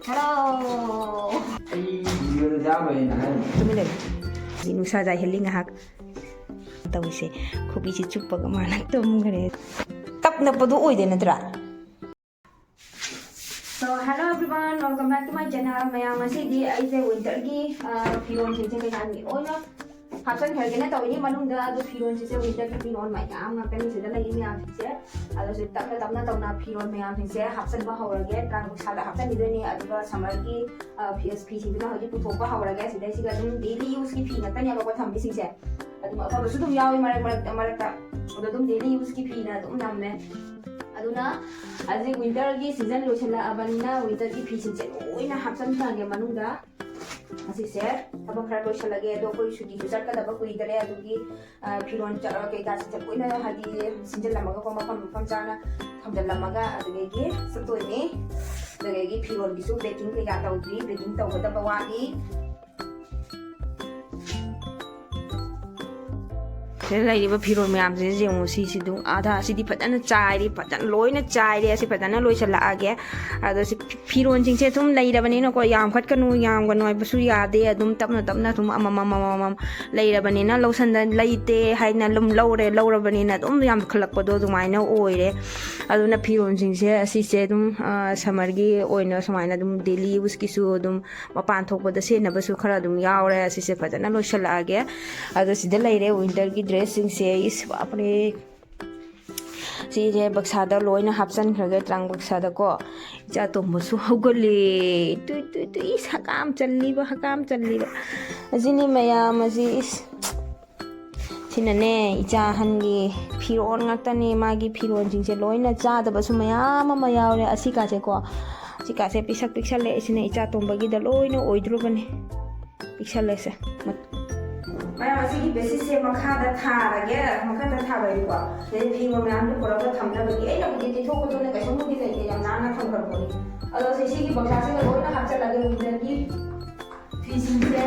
Hello. Video ra vậy này. Tumi lagi. Ini saja healing hak. Tahu sih, kopi si cupa kemana tum kene. Tap na padu oi deh natra. So hello everyone, welcome back to my channel. Mayang masih di aise winter gi firon sing sing kan ni. Oh no. Hapsan khel gena tahu ini manungda adu firon sing sing winter ki firon mai am ngak ni sida lagi ni am sing adu sing tapna tahu na firon mai am sing sing hapsan ba haura ge kan sada hapsan ni ni adu ba summer gi PSP sing na hoji puthok ba haura ge sida siga dum daily use ki fi na tanya ba tham sing sing adu apa su dum yawi marak adu dum daily use ki fi na dum namme aduna aji winter gi season lo chela abanina winter gi fi sing sing oina hapsan ba ge manungda asi se thaba khara lo chela ge do koi shuti sar ka daba koi dare adugi firon chara ke ka se koina hadi sinjal lamaga ko mafam jana thamjal lamaga adugi gi satoi ni dage gi firon gi su baking ke ga tawdri baking taw da ba wani ꯂꯩꯔꯤꯕ ꯐꯤꯔꯣꯜ ꯃꯌꯥꯝꯁꯦ ꯌꯦꯡꯉꯨ ꯁꯤꯗꯨ ꯑꯥꯗ ꯁꯤꯗꯤ ꯐꯖꯅ ꯆꯥꯏꯔꯤ ꯐꯖꯅ ꯂꯣꯏꯅ ꯆꯥꯏꯔꯤ ꯑꯁꯤ ꯐꯖꯅ ꯂꯣꯏꯁꯤꯜꯂꯛꯑꯒꯦ ꯑꯗꯣ ꯁꯤ ꯐꯤꯔꯣꯜꯁꯤꯡꯁꯦ ꯑꯗꯨꯝ ꯂꯩꯔꯕꯅꯤꯅꯀꯣ ꯌꯥꯝꯈꯠꯀꯅꯨ ꯌꯥꯝꯒꯅꯨ ꯍꯥꯏꯕꯁꯨ ꯌꯥꯗꯦ ꯑꯗꯨꯝ ꯇꯞꯅ ꯇꯞꯅ ꯑꯗꯨꯝ ꯑꯃꯃꯝ ꯂꯩꯔꯕꯅꯤꯅ ꯂꯧꯁꯟꯗ ꯂꯩꯇꯦ ꯍꯥꯏꯅ ꯑꯗꯨꯝ ꯂꯧꯔꯕꯅꯤꯅ ꯑꯗꯨꯝ ꯌꯥꯝꯈꯠꯂꯛꯄꯗꯣ ꯑꯗꯨꯃꯥꯏꯅ ꯑꯣꯏꯔꯦ ꯑꯗꯨꯅ ꯐꯤꯔꯣꯜꯁꯤꯡꯁꯦ ꯑꯁꯤꯁꯦ ꯑꯗꯨꯝ ꯁꯝꯃꯔꯒꯤ ꯑꯣꯏꯅ ꯁꯨꯃꯥꯏꯅ ꯑꯗꯨꯝ ꯗꯦꯂꯤ ꯌꯨꯁꯀꯤꯁꯨ ꯑꯗꯨꯝ ꯃꯄꯥꯟ ꯊꯣꯛꯄꯗ ꯁꯦꯠꯅꯕꯁꯨ ꯈꯔ ꯑꯗꯨꯝ ꯌꯥꯎꯔꯦ ꯑꯁꯤꯁꯦ ꯐꯖꯅ ꯂꯣꯏꯁꯤꯜꯂꯛꯑꯒꯦ ꯑꯗꯣ ꯁꯤꯗ ꯂꯩꯔꯦ ꯋꯤꯟꯇꯔꯒꯤ ꯗ꯭ꯔꯦꯁꯁꯤꯡꯁꯦ बापरे सीजे बक्सादा लोइना हापचनख्रगे ट्रांग बक्सादा को इचा तोमबसु हौगले तुई तुई तुई हकाम चल्लीबा अजिनी मयाम अजि इस सिनने इचा हनगी फिरोन ngaktani मागी फिरोन जिंगसे लोइना चादबसु मयाम अमा यावरे असिकासे को सिकासे पिसक पिक्सले इसिने इचा तोमबगी द लोइना ओइद्रुबने पिक्सले से मैं मसी की बेसिस से मखादा था लगे मखादा था भाई को ये भी वो मैं हमने पूरा पूरा थमना बगी ए लोग ये तो को तो ने कैसे मुझे लेके या ना थम कर बोली अगर सीसी की बक्सा से रोज ना हाथ लगे उधर की फिशिंग से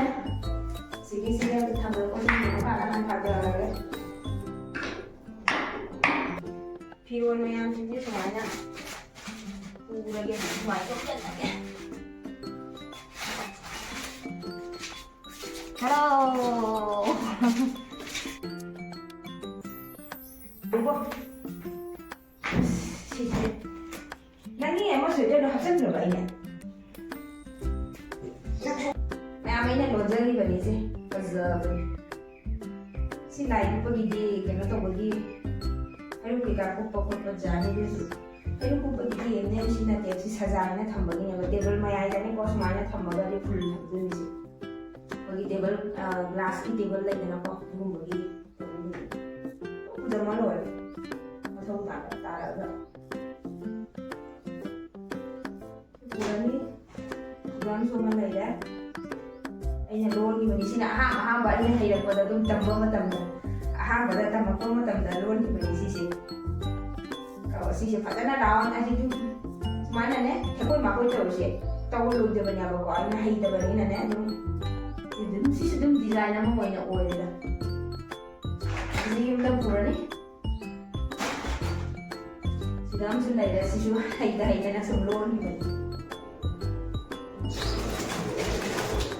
सीसी से भी थम कर को नहीं पाना ना खा दे लगे फिर वो मैं हम जिंदगी समाना पूरा के माइक को चल लगे Hello. Ibu. Sini. Nanti emang sudah dah habis berapa ini? Nah, mainnya loja ni bagi sih. Pas si lain pergi di, kena tu pergi. Ayo kita kupa jalan ni. Ayo kupa di ini si nanti si sajanya tambah ni. Kalau table maya ini kos mana tambah dari full ni sih. बगी table glass की table ले लेना को घूमगी उधर मालो है मतलब तारा पूरा नहीं गान सोमा ले जाए ऐसे लोन की बनी सीना हाँ बारी है ये पता तुम तंबो में तंबो हाँ बता तंबो में तंबो लोन की बनी सी kalau सी पता ना रावण ऐसे तुम mana ne कोई माकोई तो उसे तो वो लोग जब बनिया बको आना है इधर बनी ना ने तुम si sedang desain nama mau nak oil dah. Jadi kita pura ni. Sedang sudah dah si cuma hai nak semlor ni.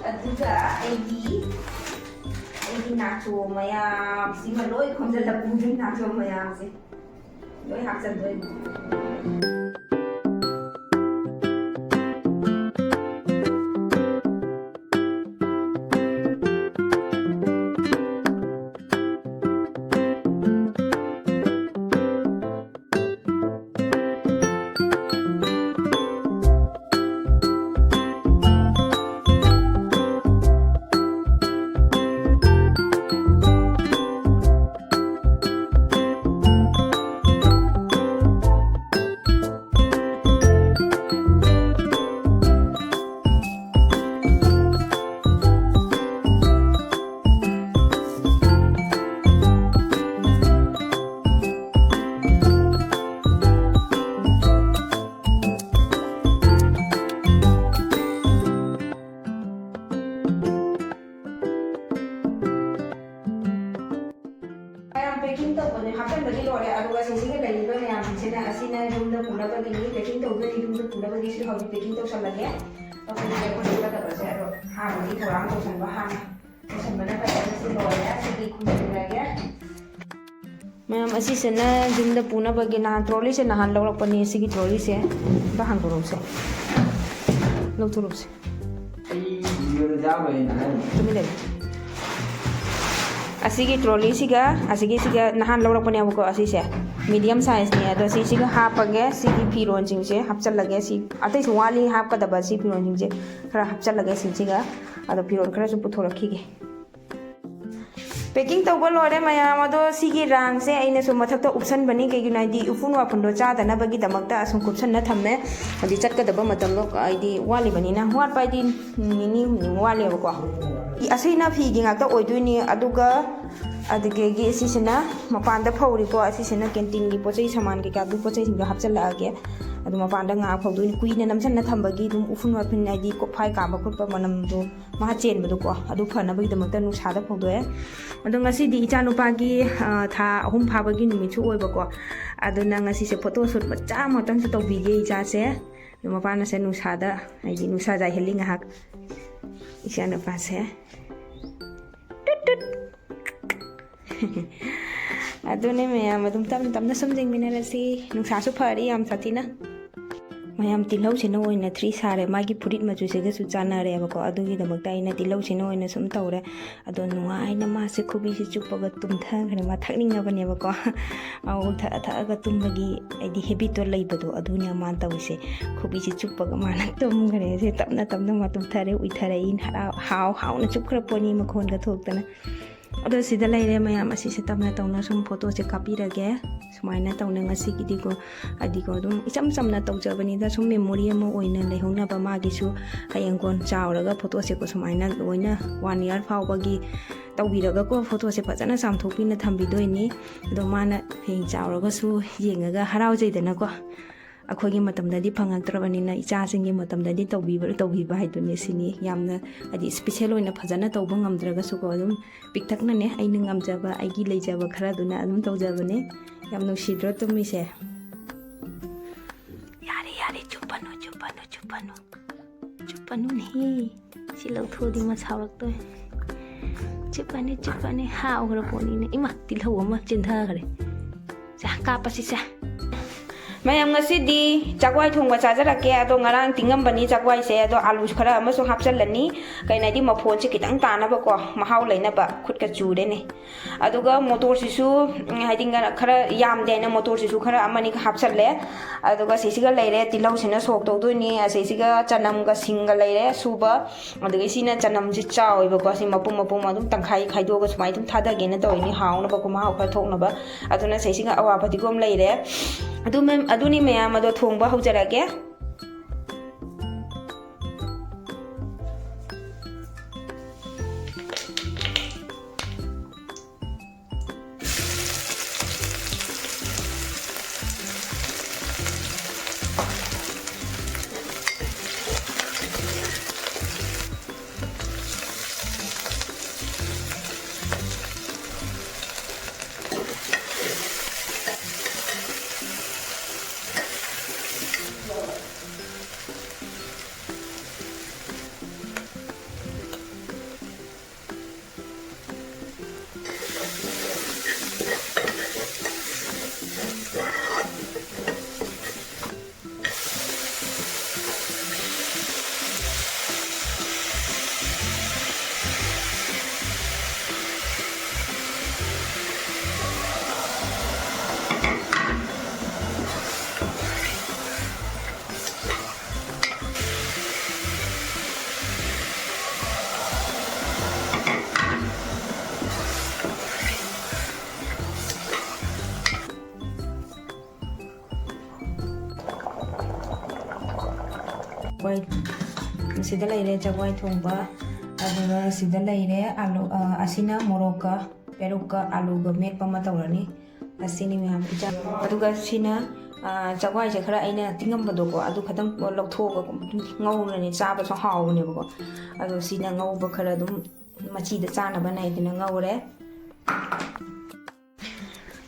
Aduga ID nacho mayam si maloi kau jadi puding nacho mayam si. Loi haksan loi. baking tawbane happenbagi lore aduga sisiga laiba meyam sina asina room da pura bagi baking tawbani room da pura bagi si hobi baking taw salage ꯇꯧꯁꯟꯒꯦ ꯄꯨꯟꯁꯤꯟꯒꯗꯕꯁꯦ ꯑꯗꯣ ꯍꯥꯟꯅꯗꯤ ꯊꯧꯔꯥꯡ ꯇꯧꯁꯟꯕ ꯍꯥꯟꯅ ꯇꯧꯁꯟꯕꯅ ꯐꯖꯅ ꯁꯤ ꯂꯣꯏꯔꯦ ꯁꯤꯒꯤ ꯈꯨꯝꯖꯤꯜꯂꯒꯦ ꯃꯌꯥꯝ ꯑꯁꯤꯁꯤꯅ ꯌꯨꯝꯗ ꯄꯨꯅꯕꯒꯤ ꯅꯍꯥꯟ ꯇ꯭ꯔꯣꯂꯤꯁꯦ ꯅꯍꯥꯟ ꯂꯧꯔꯛꯄꯅꯤ ꯁꯤꯒꯤ ꯇ꯭ꯔꯣꯂꯤꯁꯦ ꯑꯝꯇ ꯍꯥꯡꯗꯣꯔꯛꯎꯁꯦ ꯂꯧꯊꯣꯔꯛꯎꯁꯦ ꯇꯨꯃꯤꯟ ꯂꯩꯌꯨ ꯑꯁꯤꯒꯤ ꯇ꯭ꯔꯣꯂꯤꯁꯤꯒ ꯑꯁꯤꯒꯤꯁꯤꯒ ꯅꯍꯥꯟ ꯂꯧꯔꯛꯄꯅꯦꯕꯀꯣ ꯑꯁꯤꯁꯦ ꯃꯤꯗꯤꯌꯝ ꯁꯥꯏꯖꯅꯤ ꯑꯗꯣ ꯁꯤꯁꯤꯒ ꯍꯥꯞꯄꯒꯦ ꯁꯤꯒꯤ ꯐꯤꯔꯣꯟꯁꯤꯡꯁꯦ ꯍꯥꯞꯆꯜꯂꯒꯦ ꯁꯤ ꯑꯇꯩꯁꯨ ꯋꯥꯠꯂꯤ ꯍꯥꯞꯀꯗꯕ ꯁꯤ ꯐꯤꯔꯣꯟꯁꯤꯡꯁꯦ ꯈꯔ ꯍꯥꯞꯆꯜꯂꯒꯦ ꯁꯤꯁꯤꯒ ꯑꯗꯣ ꯐꯤꯔꯣꯟ ꯈꯔꯁꯨ ꯄꯨꯊꯣꯔꯛꯈꯤꯒꯦ ꯄꯦꯛꯀꯤꯡ ꯇꯧꯕ ꯂꯣꯏꯔꯦ ꯃꯌꯥꯝ ꯑꯗꯣ ꯁꯤꯒꯤ ꯔꯥꯡꯁꯦ ꯑꯩꯅꯁꯨ ꯃꯊꯛꯇ ꯎꯞꯁꯟꯕꯅꯤ ꯀꯩꯒꯤꯅꯣ ꯍꯥꯏꯗꯤ ꯎꯐꯨꯟ ꯋꯥꯐꯨꯟꯗꯣ ꯆꯥꯗꯅꯕꯒꯤꯗꯃꯛꯇ ꯑꯁꯨꯝ ꯀꯨꯞꯁꯟꯅ ꯊꯝꯃꯦ ꯍꯥꯏꯗꯤ ꯆꯠꯀꯗꯕ ꯃꯇꯝꯗꯣ ꯍꯥꯏꯗꯤ ꯋꯥꯠꯂꯤꯕꯅꯤꯅ ꯋꯥꯠꯄ ꯍꯥꯏꯗꯤ ꯅꯤꯅꯤ ꯍꯨꯝꯅꯤ ꯋꯥꯠꯂꯦꯕꯀꯣ ꯑꯁꯤꯅ ꯐꯤꯒꯤ ꯉꯥꯛꯇ ꯑꯣꯏꯗꯣꯏꯅꯤ ꯑꯗꯨꯒ ꯑꯗꯨꯗꯒꯤ ꯑꯁꯤꯁꯤꯅ ꯃꯄꯥꯟꯗ ꯐꯧꯔꯤꯀꯣ ꯑꯁꯤꯁꯤꯅ ꯀꯦꯟꯇꯤꯟꯒꯤ ꯄꯣꯠꯆꯩ ꯁꯥꯃꯥꯟ ꯀꯩꯀꯥ ꯑꯗꯨ ꯄꯣꯠꯆꯩꯁꯤꯡꯗꯣ ꯍꯥꯞꯆꯜꯂꯛꯑꯒꯦ ꯑꯗꯨ ꯃꯄꯥꯟꯗ ꯉꯥꯏꯍꯥꯛ ꯐꯧꯗꯣꯏꯅꯤ ꯀꯨꯏꯅ ꯅꯝꯁꯟꯅ ꯊꯝꯕꯒꯤ ꯑꯗꯨꯝ ꯎꯐꯨꯟ ꯋꯥꯐꯨꯟ ꯍꯥꯏꯗꯤ ꯀꯣꯛꯐꯥꯏ ꯀꯥꯕ ꯈꯣꯠꯄ ꯃꯅꯝꯗꯣ ꯃꯥ ꯆꯦꯟꯕꯗꯣꯀꯣ ꯑꯗꯨ ꯐꯅꯕꯒꯤꯗꯃꯛꯇ ꯅꯨꯡꯁꯥꯗ ꯐꯧꯗꯣꯛꯑꯦ ꯑꯗꯣ ꯉꯁꯤꯗꯤ ꯏꯆꯥꯅꯨꯄꯥꯒꯤ ꯊꯥ 3 ꯐꯥꯕꯒꯤ ꯅꯨꯃꯤꯠꯁꯨ ꯑꯣꯏꯕꯀꯣ ꯑꯗꯨꯅ ꯉꯁꯤꯁꯦ ꯐꯣꯇꯣꯁꯨꯠ ꯃꯆꯥ ꯑꯃꯇꯪꯁꯨ ꯇꯧꯕꯤꯒꯦ ꯏꯆꯥꯁꯦ ꯑꯗꯣ ꯃꯄꯥꯅꯁꯦ ꯅꯨꯡꯁꯥꯗ ꯍꯥꯏꯗꯤ ꯅꯨꯡꯁꯥ ꯌꯥꯏꯍꯜꯂꯤ ꯉꯥꯏꯍꯥꯛ ꯏꯆꯥꯅꯨꯄꯥꯁꯦ ꯑꯗꯨꯅꯦ ꯃꯌꯥꯝ ꯑꯗꯨꯝ ꯇꯞꯅ ꯇꯞꯅ ꯁꯨꯝ ꯌꯦꯡꯃꯤꯟꯅꯔꯁꯤ ꯅꯨꯡꯁꯥꯁꯨ ꯐꯔꯤ ꯌꯥꯝ ꯁꯥꯊꯤꯅ ꯃꯌꯥꯝ ꯇꯤꯜꯍꯧꯁꯤꯅ ꯑꯣꯏꯅ 3 ꯁꯥꯔꯦ ꯃꯥꯒꯤ ꯐꯨꯔꯤꯠ ꯃꯆꯨꯁꯤꯒꯁꯨ ꯆꯥꯟꯅꯔꯦꯕꯀꯣ ꯑꯗꯨꯒꯤꯗꯃꯛꯇ ꯑꯩꯅ ꯇꯤꯜꯍꯧꯁꯤꯅ ꯑꯣꯏꯅ ꯁꯨꯝ ꯇꯧꯔꯦ ꯑꯗꯣ ꯅꯨꯡꯉꯥꯏꯅ ꯃꯥꯁꯦ ꯈꯨꯕꯤꯁꯤ ꯆꯨꯞꯄꯒ ꯇꯨꯝꯊꯈ꯭ꯔꯦ ꯃꯥ ꯊꯛꯅꯤꯡꯉꯕꯅꯦꯕꯀꯣ ꯊꯛꯑꯒ ꯇꯨꯝꯕꯒꯤ ꯍꯥꯏꯗꯤ ꯍꯦꯕꯤꯠꯇꯣ ꯂꯩꯕꯗꯣ ꯑꯗꯨꯅ ꯃꯥꯅ ꯇꯧꯔꯤꯁꯦ ꯈꯨꯕꯤꯁꯤ ꯆꯨꯞꯄꯒ ꯃꯥꯅ ꯇꯨꯝꯈ꯭ꯔꯦ ꯁꯦ ꯇꯞꯅ ꯇꯞꯅ ꯃꯥ ꯇꯨꯝꯊꯔꯦ ꯎꯏꯊꯔꯛꯏ ꯍꯥꯎꯅ ꯆꯨꯞꯈ꯭ꯔꯄꯣꯠꯅꯤ ꯃꯈꯣꯟꯒ ꯊꯣꯛꯇꯅ ꯑꯗꯣ ꯁꯤꯗ ꯂꯩꯔꯦ ꯃꯌꯥꯝ ꯑꯁꯤꯁꯦ ꯇꯞꯅ ꯇꯞꯅ ꯁꯨꯝ ꯐꯣꯇꯣꯁꯦ ꯀꯥꯞꯄꯤꯔꯒꯦ ꯁꯨꯃꯥꯏꯅ ꯇꯧꯅ ꯉꯁꯤꯒꯤꯗꯤꯀꯣ ꯍꯥꯏꯗꯤꯀꯣ ꯑꯗꯨꯝ ꯏꯆꯝ ꯆꯝꯅ ꯇꯧꯖꯕꯅꯤꯗ ꯁꯨꯝ ꯃꯦꯃꯣꯔꯤ ꯑꯃ ꯑꯣꯏꯅ ꯂꯩꯍꯧꯅꯕ ꯃꯥꯒꯤꯁꯨ ꯍꯌꯦꯡ ꯀꯣꯟ ꯆꯥꯎꯔꯒ ꯐꯣꯇꯣꯁꯦꯀꯣ ꯁꯨꯃꯥꯏꯅ ꯂꯣꯏꯅ 1 year ꯐꯥꯎꯕꯒꯤ ꯇꯧꯕꯤꯔꯒꯀꯣ ꯐꯣꯇꯣꯁꯦ ꯐꯖꯅ ꯆꯥꯝꯊꯣꯛꯄꯤꯅ ꯊꯝꯕꯤꯗꯣꯏꯅꯤ ꯑꯗꯣ ꯃꯥꯅ ꯍꯌꯦꯡ ꯆꯥꯎꯔꯒꯁꯨ ꯌꯦꯡꯉꯒ ꯍꯔꯥꯎꯖꯩꯗꯅꯀോ ꯑꯩꯈꯣꯏꯒꯤ ꯃꯇꯝꯗꯗꯤ ꯐꯪꯉꯛꯇ꯭ꯔꯕꯅꯤꯅ ꯏꯆꯥꯁꯤꯡꯒꯤ ꯃꯇꯝꯗꯗꯤ ꯇꯧꯕꯤꯕ ꯍꯥꯏꯗꯨꯅꯤ ꯁꯤꯅꯤ ꯌꯥꯝꯅ ꯍꯥꯏꯗꯤ ꯏꯁꯄꯤꯁꯦꯜ ꯑꯣꯏꯅ ꯐꯖꯅ ꯇꯧꯕ ꯉꯝꯗ꯭ꯔꯒꯁꯨꯀꯣ ꯑꯗꯨꯝ ꯄꯤꯛꯇꯛꯅꯅꯦ ꯑꯩꯅ ꯉꯝꯖꯕ ꯑꯩꯒꯤ ꯂꯩꯖꯕ ꯈꯔꯗꯨꯅ ꯑꯗꯨꯝ ꯇꯧꯖꯕꯅꯦ ꯌꯥꯝ ꯅꯨꯡꯁꯤꯗ꯭ꯔꯣ ꯇꯨꯝꯃꯤꯁꯦ ꯌꯥꯔꯦ ꯆꯨꯞꯄꯅꯨꯅꯦ ꯁꯤ ꯂꯧꯊꯣꯛꯑꯗꯤ ꯃꯥ ꯁꯥꯎꯔꯛꯇꯣꯏ ꯆꯨꯞꯄꯅꯤ ꯍꯥꯎꯈ꯭ꯔ ꯄꯣꯠꯅꯤꯅꯦ ꯏꯃꯥ ꯇꯤꯜꯍꯧ ꯑꯃ ꯆꯤꯟꯊꯈ꯭ꯔꯦ ꯀꯥꯞꯄꯁꯤꯁꯦ ꯃꯌꯥꯝ ꯉꯁꯤꯗꯤ ꯆꯥꯛꯋꯥꯏ ꯊꯣꯡꯕ ꯆꯥꯖꯔꯛꯀꯦ ꯑꯗꯣ ꯉꯔꯥꯡ ꯇꯤꯡꯉꯝꯕꯅꯤ ꯆꯥꯛꯋꯥꯏꯁꯦ ꯑꯗꯣ ꯑꯥꯂꯨ ꯈꯔ ꯑꯃꯁꯨ ꯍꯥꯞꯆꯜꯂꯅꯤ ꯀꯩꯅꯣꯗꯤ ꯃꯐꯣꯟꯁꯦ ꯈꯤꯇꯪ ꯇꯥꯅꯕꯀꯣ ꯃꯍꯥꯎ ꯂꯩꯅꯕ ꯈꯨꯠꯀ ꯆꯨꯔꯦꯅꯦ ꯑꯗꯨꯒ ꯃꯣꯇꯣꯔꯁꯤꯁꯨ ꯍꯥꯏꯗꯤ ꯈꯔ ꯌꯥꯝꯗꯦ ꯍꯥꯏꯅ ꯃꯣꯇꯣꯔꯁꯤꯁꯨ ꯈꯔ ꯑꯃꯅꯤ ꯍꯥꯞꯆꯜꯂꯦ ꯑꯗꯨꯒ ꯁꯤꯁꯤꯒ ꯂꯩꯔꯦ ꯇꯤꯜꯍꯧꯁꯤꯅ ꯁꯣꯛ ꯇꯧꯗꯣꯏꯅꯤ ꯑꯁꯤꯁꯤꯒ ꯆꯅꯝꯒ ꯁꯤꯡꯒ ꯂꯩꯔꯦ ꯁꯨꯕ ꯑꯗꯨꯒ ꯁꯤꯅ ꯆꯅꯝꯁꯤ ꯆꯥꯎꯋꯦꯕꯀꯣ ꯁꯤ ꯃꯄꯨꯝ ꯑꯗꯨꯝ ꯇꯪꯈꯥꯏ ꯈꯥꯏꯗꯣꯛꯑꯒ ꯁꯨꯃꯥꯏꯅ ꯑꯗꯨꯝ ꯊꯥꯗꯒꯦꯅ ꯇꯧꯔꯤꯅꯤ ꯍꯥꯎꯅꯕꯀꯣ ꯃꯍꯥꯎ ꯈꯔ ꯊꯣꯛꯅꯕ ꯑꯗꯨꯅ ꯁꯤꯁꯤꯒ ꯑꯋꯥ ꯐꯗꯤꯒꯣꯝ ꯂꯩꯔꯦ ꯑꯗꯨꯅꯤ ꯃꯌꯥꯝ ꯑꯗꯣ ꯊꯣꯡꯕ ꯍꯧꯖꯔꯒꯦ ꯁꯤꯗ ꯂꯩꯔꯦ ꯆꯒꯋꯥꯏ ꯊꯣꯡꯕ ꯑꯗꯨꯒ ꯁꯤꯗ ꯂꯩꯔꯦ ꯑꯥꯂꯨ ꯑꯁꯤꯅ ꯃꯣꯔꯣꯛꯀ ꯄꯦꯔꯨꯛꯀ ꯑꯥꯂꯨꯒ ꯃꯦꯠꯄ ꯑꯃ ꯇꯧꯔꯅꯤ ꯑꯁꯤꯅꯤ ꯃꯌꯥꯝ ꯑꯗꯨꯒ ꯁꯤꯅ ꯆꯒꯋꯥꯏꯁꯦ ꯈꯔ ꯑꯩꯅ ꯇꯤꯡꯉꯝꯕꯗꯣꯀꯣ ꯑꯗꯨ ꯈꯇꯪ ꯂꯧꯊꯣꯛꯑꯒ ꯉꯧꯔꯅꯤ ꯆꯥꯕꯁꯨ ꯍꯥꯎꯕꯅꯦꯕꯀꯣ ꯑꯗꯣ ꯁꯤꯅ ꯉꯧꯕ ꯈꯔ ꯑꯗꯨꯝ ꯃꯆꯤꯗ ꯆꯥꯅꯕ ꯅꯥꯏꯗꯅ ꯉꯧꯔꯦ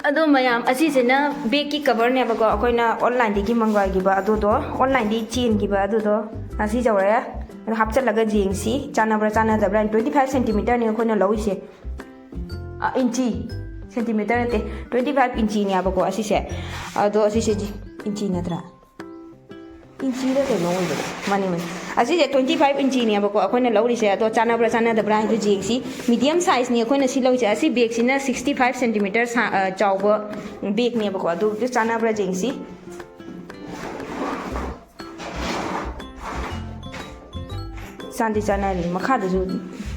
ꯑꯗꯣ ꯃꯌꯥꯝ ꯑꯁꯤꯁꯤꯅ ꯕꯦꯒꯀꯤ ꯀꯚꯔꯅꯦꯕꯀꯣ ꯑꯩꯈꯣꯏꯅ ꯑꯣꯟꯂꯥꯏꯟꯗꯒꯤ ꯃꯪꯒꯥꯏꯈꯤꯕ ꯑꯗꯨꯗꯣ ꯑꯣꯟꯂꯥꯏꯟꯗꯒꯤ ꯆꯦꯟꯈꯤꯕ ꯑꯗꯨꯗꯣ ꯑꯁꯤ ꯇꯧꯔꯦ ꯑꯗꯣ ꯍꯥꯞꯆꯜꯂꯒ ꯌꯦꯡꯁꯤ ꯆꯥꯟꯅꯕ꯭ꯔꯥ ꯆꯥꯟꯅꯗꯕ꯭ꯔꯥ 25 ꯁꯦꯟꯇꯤꯃꯤꯇꯔꯅꯤ ꯑꯩꯈꯣꯏꯅ ꯂꯧꯔꯤꯁꯦ ꯏꯟꯆꯤ ꯁꯦꯟꯇꯤꯃꯤꯇꯔ ꯅꯠꯇꯦ 25 ꯏꯟꯆꯤꯅꯦꯕꯀꯣ ꯑꯁꯤꯁꯦ ꯑꯗꯣ ꯑꯁꯤꯁꯦ ꯏꯟꯆꯤ ꯅꯠꯇ꯭ꯔꯥ ꯏꯟꯆꯤꯗ ꯀꯩꯅꯣ ꯑꯣꯏꯕꯗꯣ ꯃꯥꯅꯤ ꯑꯁꯤꯁꯦ 25 ꯏꯟꯆꯤꯅꯦꯕꯀꯣ ꯑꯩꯈꯣꯏꯅ ꯂꯧꯔꯤꯁꯦ ꯑꯗꯣ ꯆꯥꯟꯅꯕ꯭ꯔꯥ ꯆꯥꯟꯅꯗꯕ꯭ꯔꯥ ꯍꯥꯏꯕꯗꯨ ꯌꯦꯡꯁꯤ ꯃꯤꯗꯤꯌꯝ ꯁꯥꯏꯖꯅꯤ ꯑꯩꯈꯣꯏꯅ ꯁꯤ ꯂꯧꯔꯤꯁꯦ ꯑꯁꯤ ꯕꯦꯒꯁꯤꯅ 65 ꯁꯦꯟꯇꯤꯃꯤꯇꯔ ꯆꯥꯎꯕ ꯕꯦꯒꯅꯦꯕꯀꯣ ꯑꯗꯨ ꯆꯥꯟꯅꯕ꯭ꯔꯥ ꯌꯦꯡꯁꯤ ꯆꯥꯟꯗꯤ ꯆꯥꯟꯅꯔꯤ ꯃꯈꯥꯗꯁꯨ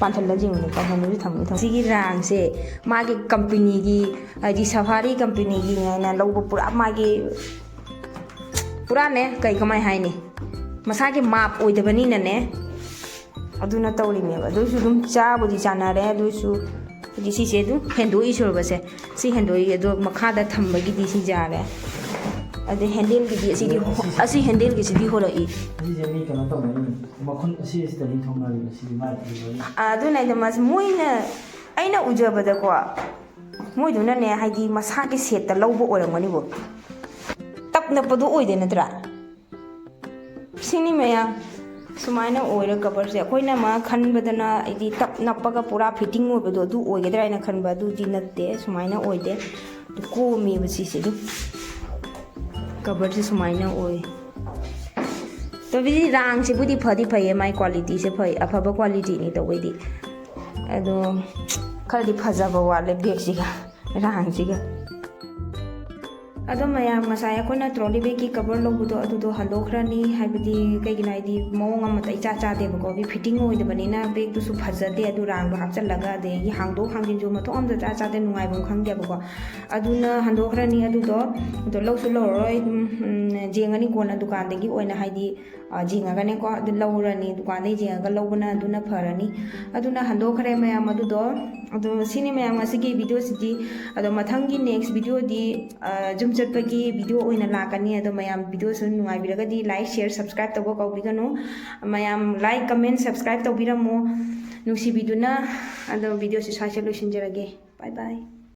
ꯄꯥꯟꯊꯜꯂ ꯌꯦꯡꯉꯨꯅꯦ ꯄꯥꯟꯊꯜꯂꯁꯨ ꯊꯝꯃꯤ ꯁꯤꯒꯤ ꯔꯥꯡꯁꯦ ꯃꯥꯒꯤ ꯀꯝꯄꯅꯤꯒꯤ ꯍꯥꯏꯗꯤ ꯁꯐꯥꯔꯤ ꯀꯝꯄꯅꯤꯒꯤ ꯍꯥꯏꯅ ꯂꯧꯕ ꯄꯨꯔꯥ ꯃꯥꯒꯤ ꯄꯨꯔꯥꯅꯦ ꯀꯃꯥꯏ ꯍꯥꯏꯅꯤ ꯃꯁꯥꯒꯤ ꯃꯥꯞ ꯑꯣꯏꯗꯕꯅꯤꯅꯅꯦ ꯑꯗꯨꯅ ꯇꯧꯔꯤꯅꯦꯕ ꯑꯗꯨꯏꯁꯨ ꯑꯗꯨꯝ ꯆꯥꯕꯨꯗꯤ ꯆꯥꯟꯅꯔꯦ ꯑꯗꯨꯏꯁꯨ ꯍꯧꯖꯤꯛ ꯁꯤꯁꯦ ꯑꯗꯨꯝ ꯍꯦꯟꯗꯣꯛꯏ ꯁꯣꯔꯕꯁꯦ ꯁꯤ ꯍꯦꯟꯗꯣꯛꯏ ꯑꯗꯣ ꯃꯈꯥꯗ ꯊꯝꯕꯒꯤꯗꯤ ꯁꯤ ꯌꯥꯔꯦ ꯑꯗꯩ ꯍꯦꯟꯗꯦꯜꯒꯤꯗꯤ ꯑꯁꯤ ꯍꯦꯟꯗꯦꯜꯒꯤꯁꯤꯗꯤ ꯍꯣꯔꯛꯏ ꯑꯁꯤꯁꯦ ꯃꯤ ꯀꯩꯅꯣ ꯇꯧꯅꯩꯅꯤ ꯃꯈꯨꯟ ꯑꯁꯤꯗꯅꯤ ꯊꯣꯡꯅꯔꯤꯕ ꯁꯤꯗꯤ ꯃꯥꯏ ꯑꯗꯨꯅ ꯃꯣꯏꯅ ꯑꯩꯅ ꯎꯖꯕꯗꯀꯣ ꯃꯣꯏꯗꯨꯅꯅꯦ ꯍꯥꯏꯗꯤ ꯃꯁꯥꯒꯤ ꯁꯦꯠꯇ ꯂꯧꯕ ꯑꯣꯏꯔꯝꯒꯅꯤꯕꯣ ꯇꯞ ꯅꯞꯄꯗꯣ ꯑꯣꯏꯗꯦ ꯅꯠꯇ꯭ꯔꯥ ꯁꯤꯅꯤ ꯃꯌꯥꯝ ꯁꯨꯃꯥꯏꯅ ꯑꯣꯏꯔ ꯀꯕꯔꯁꯦ ꯑꯩꯈꯣꯏꯅ ꯃꯥ ꯈꯟꯕꯗꯅ ꯍꯥꯏꯗꯤ ꯇꯞ ꯅꯞꯄꯒ ꯄꯨꯔꯥ ꯐꯤꯠꯇꯤꯡ ꯑꯣꯏꯕꯗꯣ ꯑꯗꯨ ꯑꯣꯏꯒꯗ꯭ꯔꯥ ꯍꯥꯏꯅ ꯈꯟꯕ ꯑꯗꯨꯗꯤ ꯅꯠꯇꯦ ꯁꯨꯃꯥꯏꯅ ꯑꯣꯏꯗꯦ ꯀꯣꯝꯃꯦꯕ ꯁꯤꯁꯦ ꯑꯗꯨꯝ ꯀꯕꯔꯁꯦ ꯁꯨꯃꯥꯏꯅ ꯑꯣꯏ ꯇꯧꯕꯤꯗꯤ ꯔꯥꯡꯁꯤꯕꯨꯗꯤ ꯐꯗꯤ ꯐꯩꯌꯦ ꯃꯥꯏ ꯀ꯭ꯋꯥꯂꯤꯇꯤꯁꯦ ꯐꯩ ꯑꯐꯕ ꯀ꯭ꯋꯥꯂꯤꯇꯤꯅꯤ ꯇꯧꯕꯩꯗꯤ ꯑꯗꯣ ꯈꯔꯗꯤ ꯐꯖꯕ ꯋꯥꯠꯂꯦ ꯕꯦꯒꯁꯤꯒ ꯔꯥꯡꯁꯤꯒ ꯑꯗꯣ ꯃꯌꯥꯝ ꯉꯁꯥꯏ ꯑꯩꯈꯣꯏꯅ ꯇ꯭ꯔꯣꯂꯤ ꯕꯦꯒꯀꯤ ꯀꯕꯔ ꯂꯧꯕꯗꯣ ꯑꯗꯨꯗꯣ ꯍꯟꯗꯣꯛꯈ꯭ꯔꯅꯤ ꯍꯥꯏꯕꯗꯤ ꯀꯩꯒꯤꯅꯣ ꯍꯥꯏꯗꯤ ꯃꯑꯣꯡ ꯑꯃꯇ ꯏꯆꯥ ꯆꯥꯗꯦꯕꯀꯣ ꯐꯤꯠꯇꯤꯡ ꯑꯣꯏꯗꯕꯅꯤꯅ ꯕꯦꯒꯇꯨꯁꯨ ꯐꯖꯗꯦ ꯑꯗꯨ ꯔꯥꯡꯗꯣ ꯍꯥꯞꯆꯜꯂꯒ ꯑꯗꯒꯤ ꯍꯥꯡꯗꯣꯛ ꯍꯥꯡꯖꯤꯟꯁꯨ ꯃꯊꯣꯡ ꯑꯝꯇ ꯆꯥ ꯆꯥꯗꯦ ꯅꯨꯡꯉꯥꯏꯐꯝ ꯈꯪꯗꯦꯕꯀꯣ ꯑꯗꯨꯅ ꯍꯟꯗꯣꯛꯈ꯭ꯔꯅꯤ ꯑꯗꯣ ꯂꯧꯁꯨ ꯂꯧꯔꯔꯣꯏ ꯑꯗꯨꯝ ꯌꯦꯡꯉꯅꯤ ꯀꯣꯟꯅ ꯗꯨꯀꯥꯟꯗꯒꯤ ꯑꯣꯏꯅ ꯍꯥꯏꯗꯤ ꯌꯦꯡꯉꯒꯅꯦꯀꯣ ꯑꯗꯨ ꯂꯧꯔꯅꯤ ꯗꯨꯀꯥꯟꯗꯒꯤ ꯌꯦꯡꯉꯒ ꯂꯧꯕꯅ ꯑꯗꯨꯅ ꯐꯔꯅꯤ ꯑꯗꯨꯅ ꯍꯟꯗꯣꯛꯈ꯭ꯔꯦ ꯃꯌꯥꯝ ꯑꯗꯣ ꯁꯤꯅꯤ ꯃꯌꯥꯝ ꯉꯁꯤꯒꯤ ꯚꯤꯗꯤꯑꯣꯁꯤꯗꯤ ꯑꯗꯣ ꯃꯊꯪꯒꯤ ꯅꯦꯛꯁ ꯚꯤꯗꯤꯑꯣꯗꯤ ꯖꯨꯝ ꯆꯠꯄꯒꯤ ꯚꯤꯗꯤꯑꯣ ꯑꯣꯏꯅ ꯂꯥꯛꯀꯅꯤ ꯑꯗꯣ ꯃꯌꯥꯝ ꯚꯤꯗꯤꯑꯣꯁꯨ ꯅꯨꯡꯉꯥꯏꯕꯤꯔꯒꯗꯤ ꯂꯥꯏꯛ ꯁꯤꯌꯔ ꯁꯕꯁꯀ꯭ꯔꯥꯏꯕ ꯇꯧꯕ ꯀꯥꯎꯕꯤꯒꯅꯨ ꯃꯌꯥꯝ ꯂꯥꯏꯛ ꯀꯃꯦꯟ ꯁꯕꯁꯀ꯭ꯔꯥꯏꯕ ꯇꯧꯕꯤꯔꯝꯃꯣ ꯅꯨꯡꯁꯤꯕꯤꯗꯨꯅ ꯑꯗꯣ ꯚꯤꯗꯤꯑꯣꯁꯤ ꯁ꯭ꯋꯥꯏꯁꯦ ꯂꯣꯏꯁꯤꯟꯖꯔꯒꯦ ꯕꯥꯏ ꯕꯥꯏ